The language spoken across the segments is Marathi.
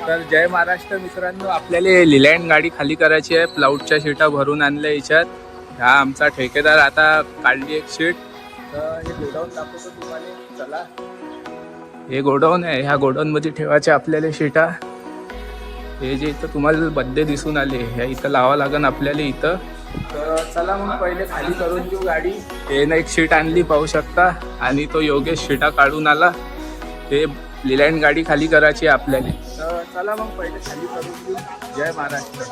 तर जय महाराष्ट्र मित्रांनो, आपल्याला लिलँड गाडी खाली करायची आहे. प्लाऊडच्या शीटा भरून आणल्या याच्यात. हा आमचा ठेकेदार आता काढली एक शीट. तर हे गोडाऊन दाखवतो तुम्हाला. चला, हे गोडाऊन आहे. ह्या गोडाऊन मध्ये ठेवायचे आपल्याला शीटा. हे जे इथं तुम्हाला बड्डे दिसून आले, ह्या इथं लावा लागन आपल्याला इथं. तर चला मग पहिले खाली करून घेऊ गाडी. हे ना एक शीट आणली पाहू शकता, आणि तो योगेश शीटा काढून आला. हे लिलँड गाडी खाली करायची आहे आपल्याला. तर चला मग पहिले खाली करून घेऊ. जय महाराष्ट्र.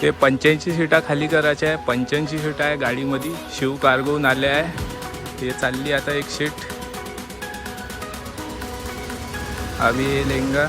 ते 85 शीटा खाली करायच्या आहे. 85 शीटा आहे गाडीमध्ये. शिव कार्गोहून आले आहे. हे चालली आता एक शीट. अभी ये लेंगा.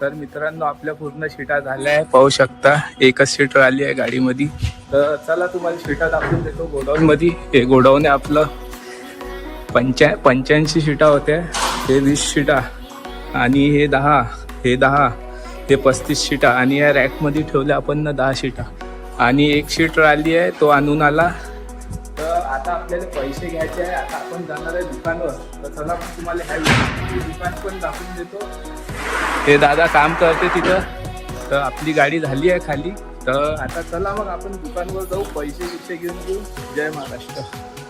तर मित्रांनो, आपल्या पूर्ण शीटा झाल्या आहे पाहू शकता. एकच शीट राहिली आहे गाडीमध्ये. तर चला तुम्हाला शीटा दाखवून देतो गोडाऊन मध्ये. हे गोडाऊन आहे आपलं. 85 शीटा होत्या. हे 20 शीटा, आणि हे 10, हे 10, हे 35 शीटा, आणि या रॅकमध्ये ठेवल्या आपण 10 शीटा. आणि एक शीट राहिली आहे, तो आणून आला. तर आता आपल्याला पैसे घ्यायचे आहे. आता आपण जाणार आहे दुकानावर. तर चला मग तुम्हाला ह्या दुकान पण दाखवून देतो. हे दादा काम करते तिथं. तर आपली गाडी झाली आहे खाली. तर आता चला मग आपण दुकानावर जाऊ, पैसे घेऊन घेऊ. जय महाराष्ट्र.